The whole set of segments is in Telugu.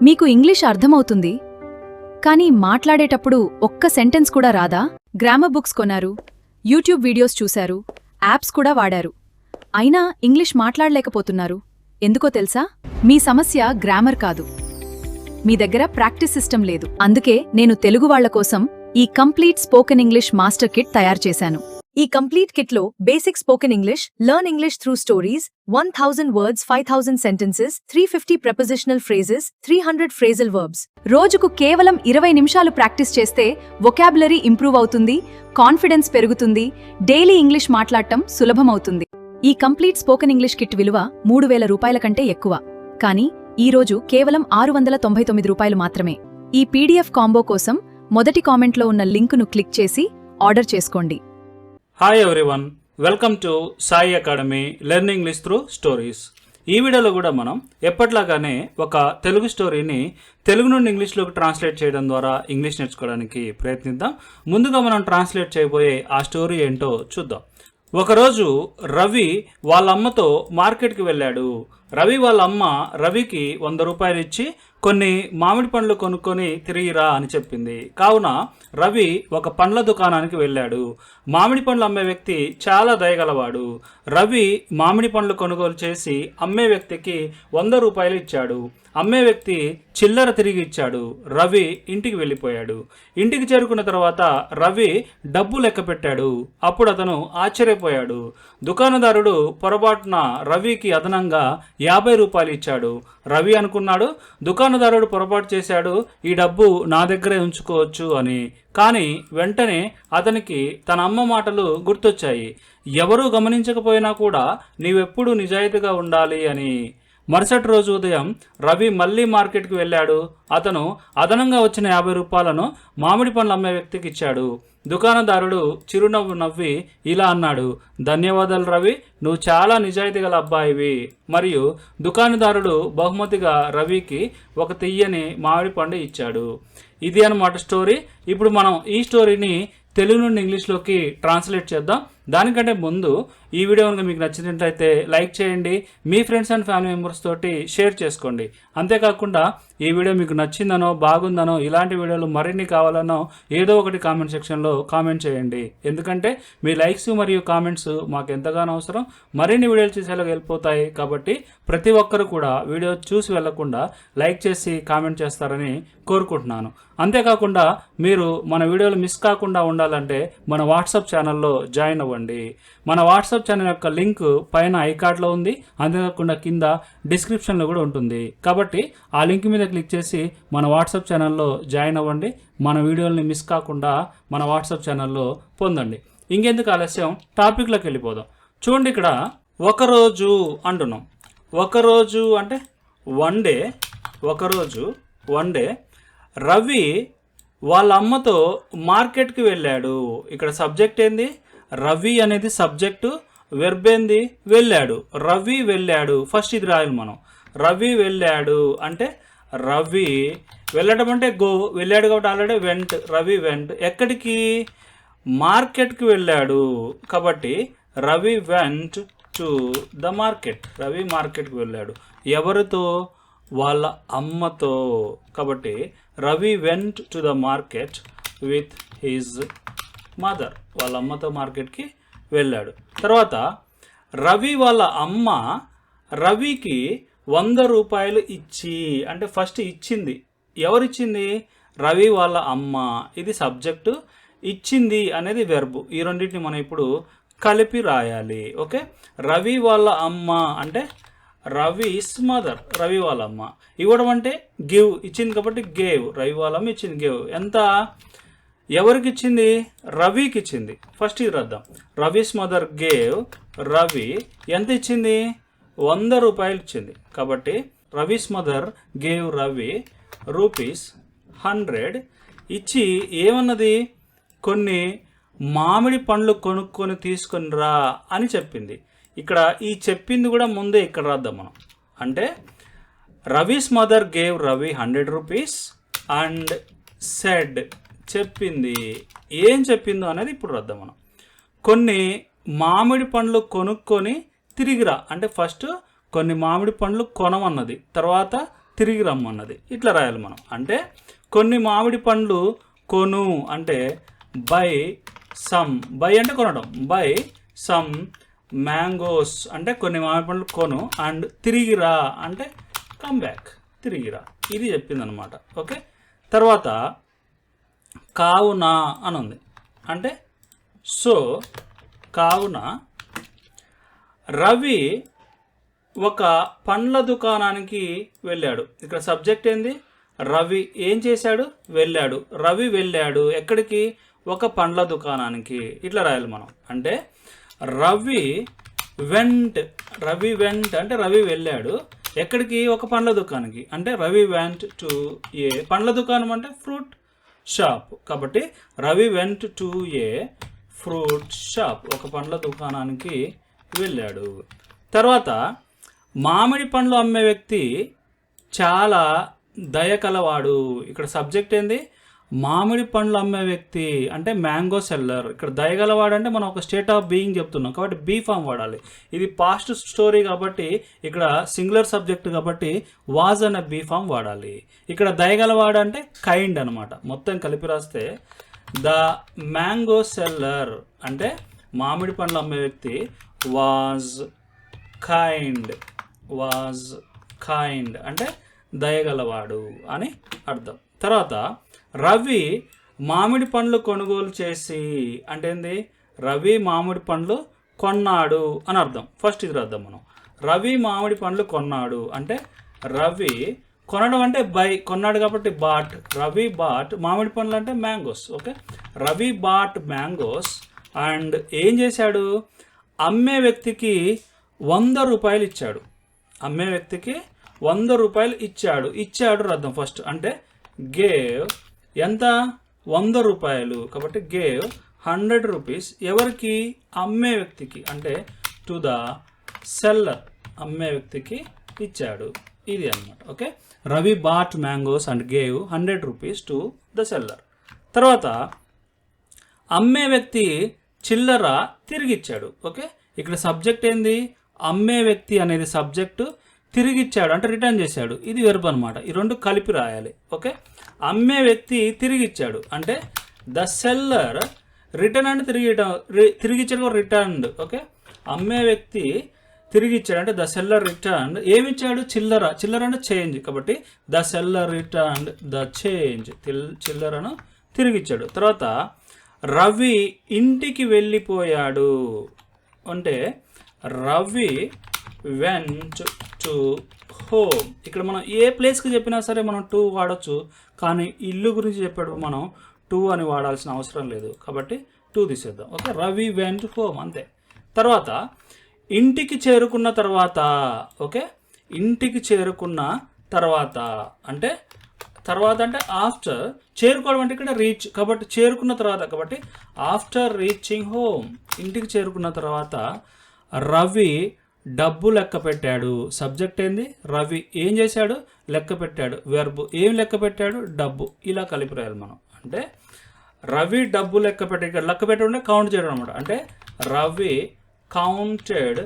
మీకు ఇంగ్లీష్ అర్థమవుతుంది, కానీ మాట్లాడేటప్పుడు ఒక్క సెంటెన్స్ కూడా రాదా? గ్రామర్ బుక్స్ కొన్నారు, యూట్యూబ్ వీడియోస్ చూశారు, యాప్స్ కూడా వాడారు, అయినా ఇంగ్లీష్ మాట్లాడలేకపోతున్నారు. ఎందుకో తెలుసా? మీ సమస్య గ్రామర్ కాదు, మీ దగ్గర ప్రాక్టీస్ సిస్టమ్ లేదు. అందుకే నేను తెలుగు వాళ్ల కోసం ఈ complete spoken English master kit తయారు చేశాను. ఈ కంప్లీట్ కిట్లో basic spoken English, learn English through stories, 1000 words, 5000 sentences, 350 prepositional phrases, 300 phrasal verbs. రోజుకు కేవలం 20 నిమిషాలు ప్రాక్టీస్ చేస్తే వొకాబులరీ ఇంప్రూవ్ అవుతుంది, కాన్ఫిడెన్స్ పెరుగుతుంది, డైలీ ఇంగ్లీష్ మాట్లాడటం సులభమవుతుంది. ఈ కంప్లీట్ స్పోకెన్ ఇంగ్లీష్ కిట్ విలువ 3000 రూపాయల కంటే ఎక్కువ, కానీ ఈ రోజు కేవలం 699 రూపాయలు మాత్రమే. ఈ పీడీఎఫ్ కాంబో కోసం మొదటి కామెంట్లో ఉన్న లింకును క్లిక్ చేసి ఆర్డర్ చేసుకోండి. Hi everyone, welcome to Sai academy learn English through stories. ఈ వీడియోలో కూడా మనం ఎప్పట్లాగానే ఒక తెలుగు స్టోరీని తెలుగు నుండి ఇంగ్లీష్లోకి ట్రాన్స్లేట్ చేయడం ద్వారా ఇంగ్లీష్ నేర్చుకోవడానికి ప్రయత్నిద్దాం. ముందుగా మనం ట్రాన్స్లేట్ చేయబోయే ఆ స్టోరీ ఏంటో చూద్దాం. ఒకరోజు రవి వాళ్ళ అమ్మతో మార్కెట్కి వెళ్ళాడు. రవి వాళ్ళ అమ్మ రవికి 100 రూపాయలు ఇచ్చి కొన్ని మామిడి పండ్లు కొనుక్కొని తిరిగిరా అని చెప్పింది. కావున రవి ఒక పండ్ల దుకాణానికి వెళ్ళాడు. మామిడి పండ్లు అమ్మే వ్యక్తి చాలా దయగలవాడు. రవి మామిడి పండ్లు కొనుగోలు చేసి అమ్మే వ్యక్తికి 100 రూపాయలు ఇచ్చాడు. అమ్మే వ్యక్తి చిల్లర తిరిగి ఇచ్చాడు. రవి ఇంటికి వెళ్ళిపోయాడు. ఇంటికి చేరుకున్న తర్వాత రవి డబ్బు లెక్క పెట్టాడు. అప్పుడు అతను ఆశ్చర్యపోయాడు. దుకాణదారుడు పొరపాటున రవికి అదనంగా 50 రూపాయలు ఇచ్చాడు. రవి అనుకున్నాడు, దుకాణదారుడు పొరపాటు చేశాడు, ఈ డబ్బు నా దగ్గరే ఉంచుకోవచ్చు అని. కానీ వెంటనే అతనికి తన అమ్మ మాటలు గుర్తొచ్చాయి. ఎవరూ గమనించకపోయినా కూడా నీవెప్పుడూ నిజాయితీగా ఉండాలి అని. మరుసటి రోజు ఉదయం రవి మళ్ళీ మార్కెట్కి వెళ్ళాడు. అతను అదనంగా వచ్చిన 50 రూపాయలను మామిడి పండ్లు అమ్మే వ్యక్తికి ఇచ్చాడు. దుకాణదారుడు చిరునవ్వు నవ్వి ఇలా అన్నాడు, ధన్యవాదాలు రవి, నువ్వు చాలా నిజాయితీ గల అబ్బాయివి. మరియు దుకాణదారుడు బహుమతిగా రవికి ఒక తియ్యని మామిడి పండు ఇచ్చాడు. ఇది అన్నమాట స్టోరీ. ఇప్పుడు మనం ఈ స్టోరీని తెలుగు నుండి ఇంగ్లీష్లోకి ట్రాన్స్లేట్ చేద్దాం. దానికంటే ముందు ఈ వీడియో కనుక మీకు నచ్చినట్లయితే లైక్ చేయండి, మీ ఫ్రెండ్స్ అండ్ ఫ్యామిలీ మెంబర్స్ తోటి షేర్ చేసుకోండి. అంతేకాకుండా ఈ వీడియో మీకు నచ్చిందనో బాగుందనో ఇలాంటి వీడియోలు మరిన్ని కావాలనో ఏదో ఒకటి కామెంట్ సెక్షన్లో కామెంట్ చేయండి. ఎందుకంటే మీ లైక్స్ మరియు కామెంట్స్ మాకు ఎంతగానో అవసరం. మరిన్ని వీడియోలు చూసేలాగా వెళ్ళిపోతాయి. కాబట్టి ప్రతి ఒక్కరు కూడా వీడియో చూసి వెళ్లకుండా లైక్ చేసి కామెంట్ చేస్తారని కోరుకుంటున్నాను. అంతేకాకుండా మీరు మన వీడియోలు మిస్ కాకుండా ఉండాలంటే మన వాట్సాప్ ఛానల్లో జాయిన్ అవ్వండి. మన వాట్సాప్ ఛానల్ యొక్క లింక్ పైన ఐకార్డ్లో ఉంది, అంతేకాకుండా కింద డిస్క్రిప్షన్లో కూడా ఉంటుంది. కాబట్టి ఆ లింక్ మీద క్లిక్ చేసి మన వాట్సాప్ ఛానల్లో జాయిన్ అవ్వండి. మన వీడియోల్ని మిస్ కాకుండా మన వాట్సాప్ ఛానల్లో పొందండి. ఇంకెందుకు ఆలస్యం, టాపిక్లోకి వెళ్ళిపోదాం. చూడండి, ఇక్కడ ఒకరోజు అంటున్నాం. ఒకరోజు అంటే వన్ డే. ఒకరోజు వన్ డే రవి వాళ్ళ అమ్మతో మార్కెట్కి వెళ్ళాడు. ఇక్కడ సబ్జెక్ట్ ఏంది? రవి అనేది సబ్జెక్టు, వెర్బ్ ఏంది? వెళ్ళాడు. రవి వెళ్ళాడు. ఫస్ట్ ఇది రాయాలి మనం. రవి వెళ్ళాడు అంటే రవి వెళ్ళడం అంటే గో, వెళ్ళాడు కాబట్టి ఆల్రెడీ వెంట్. రవి వెంట్. ఎక్కడికి? మార్కెట్కి వెళ్ళాడు. కాబట్టి Ravi went to the market. Ravi మార్కెట్కి వెళ్ళాడు. ఎవరితో? వాళ్ళ అమ్మతో. కాబట్టి Ravi went to the market with his mother. వాళ్ళ అమ్మతో మార్కెట్కి వెళ్ళాడు. తర్వాత రవి వాళ్ళ అమ్మ రవికి 100 రూపాయలు ఇచ్చి, అంటే ఫస్ట్ ఇచ్చింది. ఎవరిచ్చింది? రవి వాళ్ళ అమ్మ. ఇది సబ్జెక్టు, ఇచ్చింది అనేది వెర్బు. ఈ రెండింటిని మనం ఇప్పుడు కలిపి రాయాలి. ఓకే. రవి వాళ్ళ అమ్మ అంటే రవిస్ మదర్, రవి వాళ్ళ అమ్మ. ఇవ్వడం అంటే గివ్, ఇచ్చింది కాబట్టి గేవ్. రవి వాళ్ళ అమ్మ ఇచ్చింది, గేవ్. ఎంత? ఎవరికి ఇచ్చింది? రవికి ఇచ్చింది. ఫస్ట్ ఇది రాద్దాం. రవిస్ మదర్ గేవ్ రవి ఎంత ఇచ్చింది? 100 రూపాయలు ఇచ్చింది. కాబట్టి రవిస్ మదర్ గేవ్ రవి ₹100 ఇచ్చి ఏమన్నది? కొన్ని మామిడి పండ్లు కొనుక్కొని తీసుకొని రా అని చెప్పింది. ఇక్కడ ఈ చెప్పింది కూడా ముందే ఇక్కడ రాద్దాం మనం. అంటే Ravi's mother gave Ravi ₹100 and said, చెప్పింది. ఏం చెప్పిందో అనేది ఇప్పుడు రాద్దాం మనం. కొన్ని మామిడి పండ్లు కొనుక్కొని తిరిగిరా అంటే ఫస్ట్ కొన్ని మామిడి పండ్లు కొనమన్నది, తర్వాత తిరిగి రమ్మన్నది. ఇట్లా రాయాలి మనం. అంటే కొన్ని మామిడి పండ్లు కొను అంటే బై సమ్, బై అంటే కొనడం, బై సమ్ మ్యాంగోస్ అంటే కొన్ని మామిడి పండ్లు కొను, అండ్ తిరిగి రా అంటే కమ్ బ్యాక్, తిరిగి రా. ఇది చెప్పిందనమాట. ఓకే, తర్వాత కావున అని ఉంది. అంటే సో కావున రవి ఒక పండ్ల దుకాణానికి వెళ్ళాడు. ఇక్కడ సబ్జెక్ట్ ఏంది? రవి ఏం చేశాడు? వెళ్ళాడు. రవి వెళ్ళాడు ఎక్కడికి? ఒక పండ్ల దుకాణానికి. ఇట్లా రాయాలి మనం. అంటే రవి వెంట్, రవి వెంట్ అంటే రవి వెళ్ళాడు ఎక్కడికి? ఒక పండ్ల దుకాణానికి. అంటే రవి వెంట్ టు ఏ, పండ్ల దుకాణం అంటే ఫ్రూట్ షాప్, కాబట్టి Ravi went to A fruit shop, ఒక పండ్ల దుకాణానికి వెళ్ళాడు. తర్వాత మామిడి పండ్లు అమ్మే వ్యక్తి చాలా దయ కలవాడు. ఇక్కడ సబ్జెక్ట్ ఏంది? మామిడి పండ్లు అమ్మే వ్యక్తి అంటే మ్యాంగో సెల్లర్. ఇక్కడ దయగలవాడు అంటే మనం ఒక స్టేట్ ఆఫ్ బీయింగ్ చెప్తున్నాం కాబట్టి బీ ఫామ్ వాడాలి. ఇది పాస్ట్ స్టోరీ కాబట్టి ఇక్కడ సింగులర్ సబ్జెక్ట్ కాబట్టి వాజ్ అనే బీ ఫామ్ వాడాలి. ఇక్కడ దయగలవాడు అంటే కైండ్ అనమాట. మొత్తం కలిపి రాస్తే ద మ్యాంగో సెల్లర్ అంటే మామిడి పండ్లు అమ్మే వ్యక్తి వాజ్ కైండ్, వాజ్ కైండ్ అంటే దయగలవాడు అని అర్థం. తర్వాత రవి మామిడి పండ్లు కొనుగోలు చేసి అంటే ఏంది? రవి మామిడి పండ్లు కొన్నాడు అని అర్థం. ఫస్ట్ ఇది రాద్దాం మనం. రవి మామిడి పండ్లు కొన్నాడు అంటే రవి కొనడం అంటే బై, కొన్నాడు కాబట్టి బాట్. రవి బాట్ మామిడి పండ్లు అంటే mangoes. Okay, Ravi bought mangoes and ఏం చేశాడు? అమ్మే వ్యక్తికి 100 రూపాయలు ఇచ్చాడు. అమ్మే వ్యక్తికి 100 రూపాయలు ఇచ్చాడు. ఇచ్చాడు రద్దం ఫస్ట్. అంటే గేవ్ ఎంత? 100 రూపాయలు, కాబట్టి గేవ్ 100 రూపీస్. ఎవరికి? అమ్మే వ్యక్తికి. అంటే టు ద సెల్లర్, అమ్మే వ్యక్తికి ఇచ్చాడు. ఇది అన్నమాట. Okay, Ravi bought mangoes and gave 100 rupees to the seller. తర్వాత అమ్మే వ్యక్తి చిల్లర తిరిగిచ్చాడు. ఓకే, ఇక్కడ సబ్జెక్ట్ ఏంది? అమ్మే వ్యక్తి అనేది సబ్జెక్టు, తిరిగిచ్చాడు అంటే రిటర్న్ చేశాడు. ఇది వెర్బ్ అనమాట. ఈ రెండు కలిపి రాయాలి. ఓకే, అమ్మే వ్యక్తి తిరిగిచ్చాడు అంటే ద సెల్లర్ రిటర్న్ అంటే తిరిగిచ్చాడు, రిటర్న్డ్. ఓకే, అమ్మే వ్యక్తి తిరిగిచ్చాడు అంటే ద సెల్లర్ రిటర్న్ ఏమిచ్చాడు? చిల్లర. చిల్లర అంటే చేంజ్, కాబట్టి the seller returned the change, చిల్లరను తిరిగిచ్చాడు. తర్వాత రవి ఇంటికి వెళ్ళిపోయాడు అంటే రవి వెంట్ టు హోమ్. ఇక్కడ మనం ఏ ప్లేస్కి చెప్పినా సరే మనం టు వాడచ్చు, కానీ ఇల్లు గురించి చెప్పేటప్పుడు మనం టు అని వాడాల్సిన అవసరం లేదు కాబట్టి టు తీసేద్దాం. ఓకే, రవి వెంట్ హోమ్ అంతే. తర్వాత ఇంటికి చేరుకున్న తర్వాత. ఓకే, ఇంటికి చేరుకున్న తర్వాత అంటే తర్వాత అంటే ఆఫ్టర్. చేరుకోవడం అంటే ఇక్కడ రీచ్, కాబట్టి చేరుకున్న తర్వాత, కాబట్టి ఆఫ్టర్ రీచింగ్ హోమ్. ఇంటికి చేరుకున్న తర్వాత రవి డబ్బు లెక్క పెట్టాడు. సబ్జెక్ట్ ఏంది? రవి ఏం చేశాడు? లెక్క పెట్టాడు. వెర్బ్ ఏం లెక్క పెట్టాడు? డబ్బు. ఇలా కలిపి రాయాలి మనం. అంటే రవి డబ్బు లెక్క పెట్టి, ఇక్కడ లెక్క పెట్టడం అంటే కౌంట్ చేయడం అనమాట. అంటే Ravi counted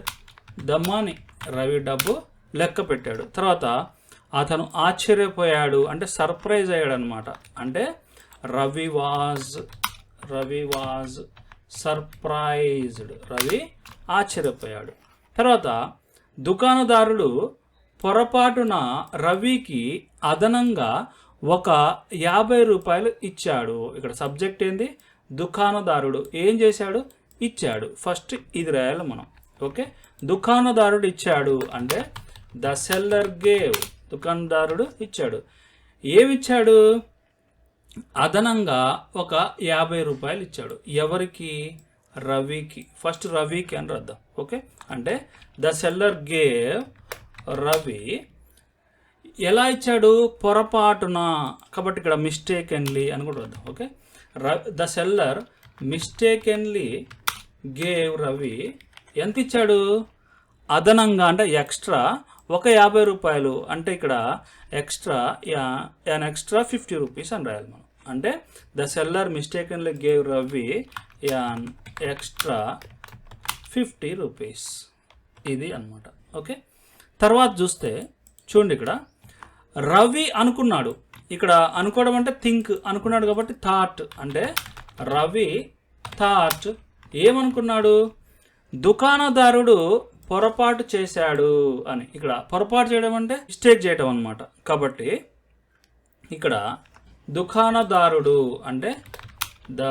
the money, Ravi డబ్బు లెక్క పెట్టాడు. తర్వాత అతను ఆశ్చర్యపోయాడు అంటే సర్ప్రైజ్ అయ్యాడు అనమాట. అంటే రవి వాజ్ సర్ప్రైజ్డ్, రవి ఆశ్చర్యపోయాడు. తర్వాత దుకాణదారుడు పొరపాటున రవికి అదనంగా ఒక 50 రూపాయలు ఇచ్చాడు. ఇక్కడ సబ్జెక్ట్ ఏంది? దుకాణదారుడు ఏం చేశాడు? ఇచ్చాడు. ఫస్ట్ ఇది రాయాలి మనం. ఓకే, దుకాణదారుడు ఇచ్చాడు అంటే ద సెల్లర్ గేవ్, దుకాణదారుడు ఇచ్చాడు. ఏమిచ్చాడు? అదనంగా ఒక 50 రూపాయలు ఇచ్చాడు. ఎవరికి? రవికి. ఫస్ట్ రవికి అని రాద్దాం. ఓకే, అంటే ద సెల్లర్ గేవ్ రవి. ఎలా ఇచ్చాడు? పొరపాటున, కాబట్టి ఇక్కడ మిస్టేకెన్లీ అని కూడా రాద్దాం. Okay, the seller mistakenly gave Ravi. ఎంత ఇచ్చాడు? అదనంగా అంటే ఎక్స్ట్రా ఒక 50 రూపాయలు. అంటే ఇక్కడ ఎక్స్ట్రా ఎక్స్ట్రా 50 రూపీస్ అని రాయాలి మనం. అంటే the seller mistakenly gave Ravi an extra 50 rupees. ఇది అన్నమాట. ఓకే, తర్వాత చూస్తే చూడండి, ఇక్కడ రవి అనుకున్నాడు. ఇక్కడ అనుకోవడం అంటే థింక్, అనుకున్నాడు కాబట్టి థాట్. అంటే రవి థాట్ ఏమనుకున్నాడు, దుకాణదారుడు పొరపాటు చేశాడు అని. ఇక్కడ పొరపాటు చేయడం అంటే మిస్టేక్ చేయడం అనమాట. కాబట్టి ఇక్కడ దుకాణదారుడు అంటే ద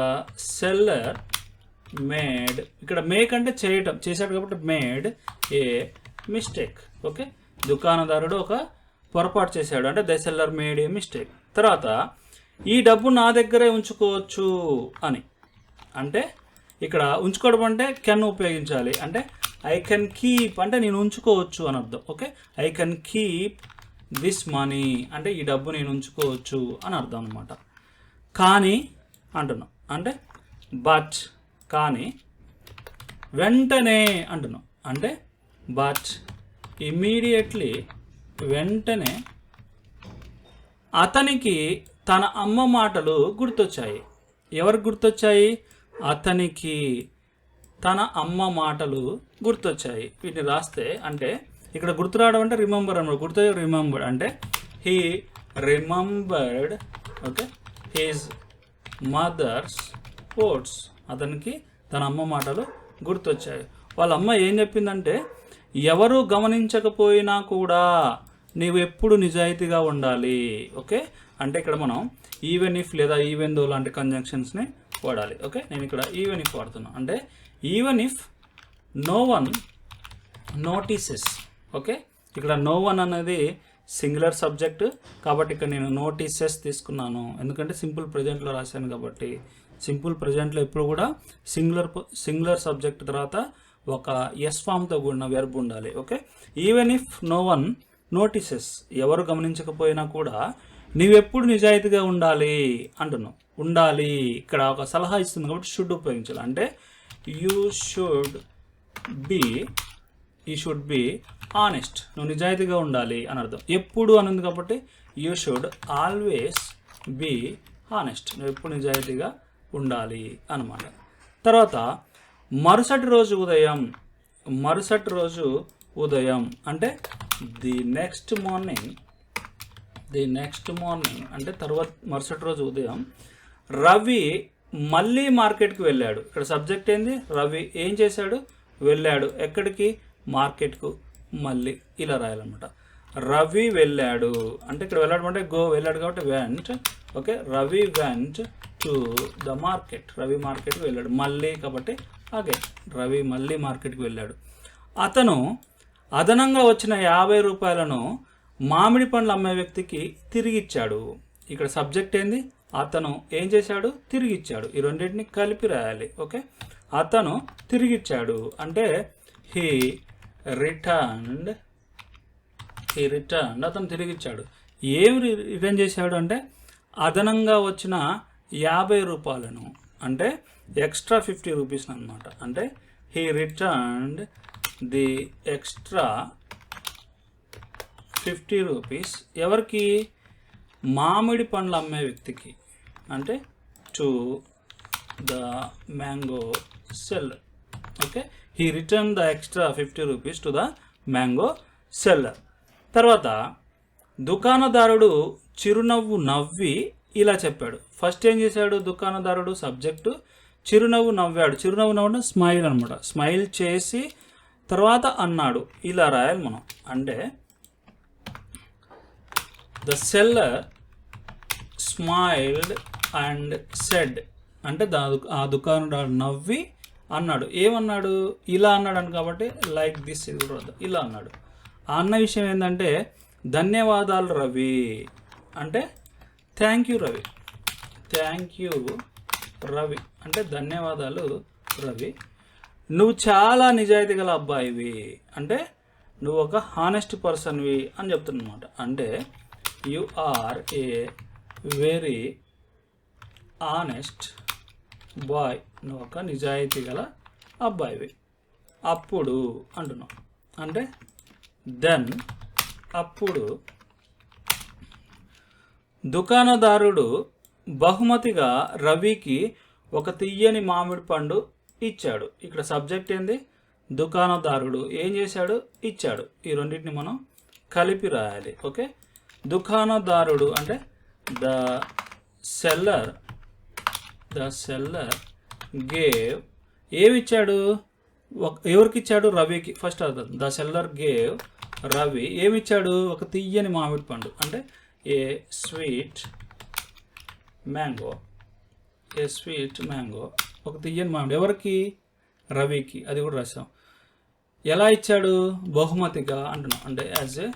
సెల్లర్ మేడ్, ఇక్కడ మేక్ అంటే చేయటం, చేశాడు కాబట్టి మేడ్ ఏ మిస్టేక్. ఓకే, దుకాణదారుడు ఒక పొరపాటు చేశాడు అంటే the seller made A mistake. తర్వాత ఈ డబ్బు నా దగ్గరే ఉంచుకోవచ్చు అని. అంటే ఇక్కడ ఉంచుకోవడం అంటే కెన్ ఉపయోగించాలి. అంటే ఐ కెన్ కీప్ అంటే నేను ఉంచుకోవచ్చు అని అర్థం. Okay, I can keep this money అంటే ఈ డబ్బు నేను ఉంచుకోవచ్చు అని అర్థం అనమాట. కానీ అంటున్నాం అంటే బట్, కానీ వెంటనే అంటున్నాం అంటే బట్ ఇమ్మీడియట్లీ, వెంటనే అతనికి తన అమ్మ మాటలు గుర్తొచ్చాయి. ఎవరికి గుర్తొచ్చాయి? అతనికి తన అమ్మ మాటలు గుర్తొచ్చాయి. వీటిని రాస్తే అంటే ఇక్కడ గుర్తు రావడం అంటే రిమెంబర్ అన్నమాట. గుర్తు రిమెంబర్డ్ అంటే he remembered, okay, his mother's words. అతనికి తన అమ్మ మాటలు గుర్తొచ్చాయి. వాళ్ళ అమ్మ ఏం చెప్పిందంటే ఎవరు గమనించకపోయినా కూడా నీవు ఎప్పుడు నిజాయితీగా ఉండాలి. ఓకే, అంటే ఇక్కడ మనం ఈవెన్ ఇఫ్ లేదా ఈవెన్ దో లాంటి కంజంక్షన్స్ని వాడాలి. ఓకే, నేను ఇక్కడ ఈవెన్ ఇఫ్ వాడుతున్నాను. అంటే even if no one notices. Okay, ఇక్కడ నో వన్ అనేది సింగులర్ సబ్జెక్ట్ కాబట్టి ఇక్కడ నేను నోటీసెస్ తీసుకున్నాను. ఎందుకంటే సింపుల్ ప్రజెంట్లో రాశాను కాబట్టి. సింపుల్ ప్రజెంట్లో ఎప్పుడు కూడా సింగులర్ సబ్జెక్ట్ తర్వాత ఒక ఎస్ ఫామ్తో కూడిన వెర్బ్ ఉండాలి. Okay, even if no one notices, ఎవరు గమనించకపోయినా కూడా నీవెప్పుడు నిజాయితీగా ఉండాలి అంటున్నావు. ఉండాలి ఇక్కడ ఒక సలహా ఇస్తుంది కాబట్టి షుడ్ ఉపయోగించాలి. అంటే యూ షుడ్ బి ఆనెస్ట్, నువ్వు నిజాయితీగా ఉండాలి అని అర్థం. ఎప్పుడు అని ఉంది కాబట్టి you should always be honest, నువ్వు ఎప్పుడు నిజాయితీగా ఉండాలి అన్నమాట. తర్వాత మరుసటి రోజు ఉదయం అంటే ది నెక్స్ట్ మార్నింగ్ అంటే తర్వాత మరుసటి రోజు ఉదయం రవి మళ్ళీ మార్కెట్కి వెళ్ళాడు. ఇక్కడ సబ్జెక్ట్ ఏంది? రవి ఏం చేశాడు? వెళ్ళాడు. ఎక్కడికి? మార్కెట్కు. మళ్ళీ ఇలా రాయాలన్నమాట. రవి వెళ్ళాడు అంటే ఇక్కడ వెళ్ళాడు అంటే వెళ్ళాడు కాబట్టి vent. Okay, Ravi went to the market, Ravi మార్కెట్కి వెళ్ళాడు. మళ్ళీ కాబట్టి అగైన్ రవి మళ్ళీ మార్కెట్కి వెళ్ళాడు. అతను అదనంగా వచ్చిన 50 రూపాయలను మామిడి పండ్లు అమ్మే వ్యక్తికి తిరిగిచ్చాడు. ఇక్కడ సబ్జెక్ట్ ఏంది? అతను ఏం చేశాడు? తిరిగిచ్చాడు. ఈ రెండింటిని కలిపి రాయాలి. ఓకే, అతను తిరిగిచ్చాడు అంటే హీ రిటర్న్డ్, అతను తిరిగిచ్చాడు. ఏమి రిటర్న్ చేశాడు అంటే అదనంగా వచ్చిన 50 రూపాయలను అంటే ఎక్స్ట్రా 50 రూపీస్ అనమాట. అంటే he returned the extra 50 rupees ఎవరికి? మామిడి పండ్లు అమ్మే వ్యక్తికి. అంటే to the mango seller. Okay, he return the extra 50 rupees to the mango seller. తర్వాత దుకాణదారుడు చిరునవ్వు నవ్వి ఇలా చెప్పాడు. ఫస్ట్ ఏం చేశాడు దుకాణదారుడు? సబ్జెక్టు చిరునవ్వు నవ్వాడు. చిరునవ్వు నవ్వడం స్మైల్ అనమాట. స్మైల్ చేసి తర్వాత అన్నాడు. ఇలా రాయాలి మనం. అంటే the seller smiled and said అంటే ఆ దుకాణదారుడు నవ్వి అన్నాడు. ఏమన్నాడు? ఇలా అన్నాడు అని కాబట్టి లైక్ దిస్, ఇది కూడా ఇలా అన్నాడు. ఆ అన్న విషయం ఏంటంటే ధన్యవాదాలు రవి అంటే thank you Ravi. Thank you Ravi అంటే ధన్యవాదాలు రవి. నువ్వు చాలా నిజాయితీ గల అబ్బాయివి అంటే నువ్వు ఒక హానెస్ట్ పర్సన్వి అని చెప్తున్నమాట. అంటే you are a very honest boy, నువ్వు ఒక నిజాయితీ గల అబ్బాయివి. అప్పుడు అంటున్నావు అంటే దెన్, అప్పుడు దుకాణదారుడు బహుమతిగా రవికి ఒక తియ్యని మామిడి పండు ఇచ్చాడు. ఇక్కడ సబ్జెక్ట్ ఏంది? దుకాణదారుడు ఏం చేశాడు? ఇచ్చాడు. ఈ రెండింటిని మనం కలిపి రాయాలి. ఓకే, దుకాణదారుడు అంటే ద సెల్లర్ గేవ్ ఏమిచ్చాడు, ఎవరికి ఇచ్చాడు, రవికి. ఫస్ట్ అర్థం, ద సెల్లర్ గేవ్ రవి ఏమిచ్చాడు, ఒక తీయని మామిడి పండు అంటే ఏ స్వీట్ మ్యాంగో, ఒక తీయని మామిడి ఎవరికి, రవికి. అది కూడా రాసాం. ఎలా ఇచ్చాడు, బహుమతిగా అంటున్నాం, అంటే యాజ్ ఏ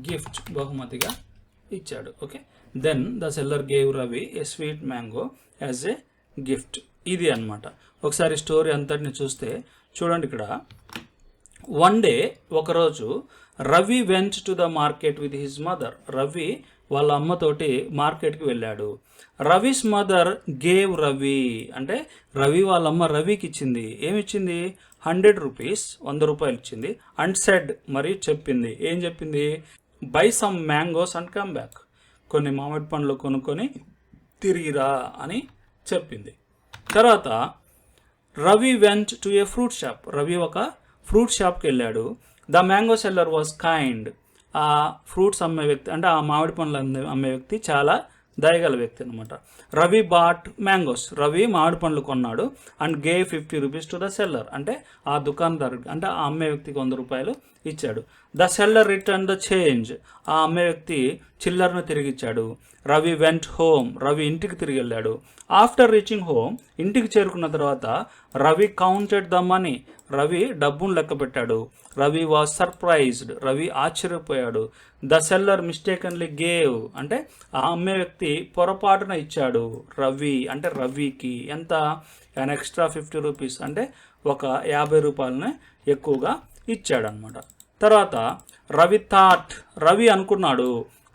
గిఫ్ట్, బహుమతిగా ఇచ్చాడు. Okay, then the seller gave Ravi a sweet mango as a gift. ఇది అన్నమాట. ఒకసారి స్టోరీ అంతటిని చూస్తే చూడండి ఇక్కడ. వన్ డే, ఒకరోజు, Ravi went to the market with his mother. Ravi వాళ్ళ అమ్మతోటి మార్కెట్కి వెళ్ళాడు. రవిస్ మదర్ గేవ్ రవి అంటే రవి వాళ్ళ అమ్మ రవికి ఇచ్చింది. ఏమిచ్చింది, 100 రూపీస్, 100 రూపాయలు ఇచ్చింది. అండ్ సెడ్, మరి చెప్పింది, ఏం చెప్పింది, by some mangoes and come back, కొన్ని మామిడి పండ్లు కొనుక్కొని తిరిగిరా అని చెప్పింది. తర్వాత Ravi went to A fruit shop. Ravi ఒక ఫ్రూట్ షాప్కి వెళ్ళాడు. The mango seller was kind. ఆ ఫ్రూట్స్ అమ్మే వ్యక్తి అంటే ఆ మామిడి పండ్లు అమ్మే వ్యక్తి చాలా దయగల వ్యక్తి అనమాట. Ravi bought mangoes. రవి మామిడి పండ్లు కొన్నాడు. And gave 50 rupees to the seller అంటే ఆ దుకాణదారుడికి అంటే ఆ అమ్మే వ్యక్తికి 100 రూపాయలు ఇచ్చాడు. The seller return the change. ఆ అమ్మే వ్యక్తి చిల్లర్ను తిరిగి ఇచ్చాడు. Ravi went home. రవి ఇంటికి తిరిగి వెళ్ళాడు. ఆఫ్టర్ రీచింగ్ హోమ్, ఇంటికి చేరుకున్న తర్వాత Ravi counted the money. Ravi డబ్బును లెక్క పెట్టాడు. Ravi was surprised. రవి ఆశ్చర్యపోయాడు. ద సెల్లర్ మిస్టేకన్లీ గేవ్ అంటే ఆ అమ్మే వ్యక్తి పొరపాటున ఇచ్చాడు. రవి అంటే రవికి ఎంత, an extra 50 రూపీస్ అంటే ఒక 50 రూపాయలని ఎక్కువగా ఇచ్చాడనమాట. తర్వాత రవి థాట్. రవి అనుకున్నాడు.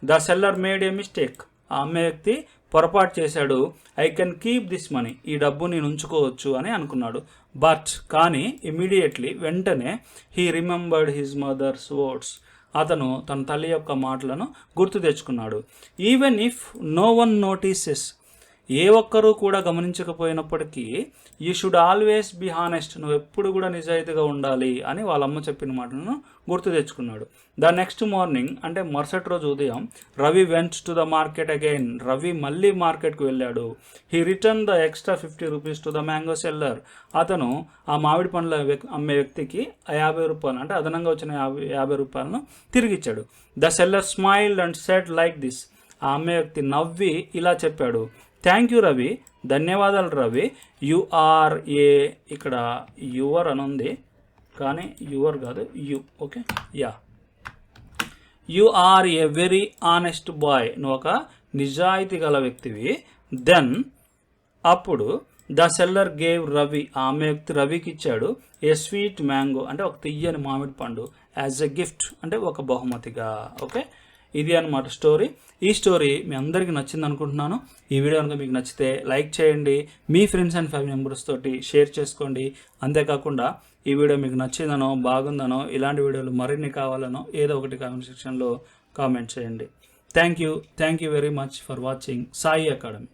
The seller made A mistake. ఆ అమ్మే వ్యక్తి పొరపాటు చేశాడు. I can keep this money. ఈ డబ్బు నేను ఉంచుకోవచ్చు అని అనుకున్నాడు. బట్ కానీ ఇమీడియట్లీ వెంటనే he remembered his mother's words. అతను తన తల్లి యొక్క మాటలను గుర్తు తెచ్చుకున్నాడు. Even if no one notices. ఏ ఒక్కరూ కూడా గమనించకపోయినప్పటికీ you should always be honest. నువ్వు ఎప్పుడు కూడా నిజాయితీగా ఉండాలి అని వాళ్ళమ్మ చెప్పిన మాటలను గుర్తు తెచ్చుకున్నాడు. ద నెక్స్ట్ మార్నింగ్ అంటే మరుసటి రోజు ఉదయం Ravi went to the market again. Ravi మళ్ళీ మార్కెట్కి వెళ్ళాడు. He return the extra 50 rupees to the mango seller. అతను ఆ మామిడి పండ్ల అమ్మే వ్యక్తికి 50 రూపాయలు అంటే అదనంగా వచ్చిన 50 రూపాయలను తిరిగిచ్చాడు. The seller smiled and said like this. ఆ అమ్మే వ్యక్తి నవ్వి ఇలా చెప్పాడు, థ్యాంక్ యూ రవి, ధన్యవాదాలు రవి. యు ఆర్ ఏ, ఇక్కడ యువర్ అని ఉంది కానీ యువర్ కాదు, you. Okay, yeah, you are a very honest boy. నువ్వు ఒక నిజాయితీ గల వ్యక్తివి. దెన్ అప్పుడు ద సెల్లర్ గేవ్ రవి. ఆమె వ్యక్తి రవికి ఇచ్చాడు ఏ స్వీట్ మ్యాంగో అంటే ఒక తీయని మామిడి పండు యాజ్ ఎ గిఫ్ట్ అంటే ఒక బహుమతిగా. ఓకే, ఇది అన్నమాట స్టోరీ. ఈ స్టోరీ మీ అందరికీ నచ్చింది అనుకుంటున్నాను. ఈ వీడియో కనుక మీకు నచ్చితే లైక్ చేయండి, మీ ఫ్రెండ్స్ అండ్ ఫ్యామిలీ మెంబర్స్ తోటి షేర్ చేసుకోండి. అంతేకాకుండా ఈ వీడియో మీకు నచ్చిందనో బాగుందనో ఇలాంటి వీడియోలు మరిన్ని కావాలనో ఏదో ఒకటి కామెంట్ సెక్షన్లో కామెంట్ చేయండి. Thank you very much for watching Sai academy.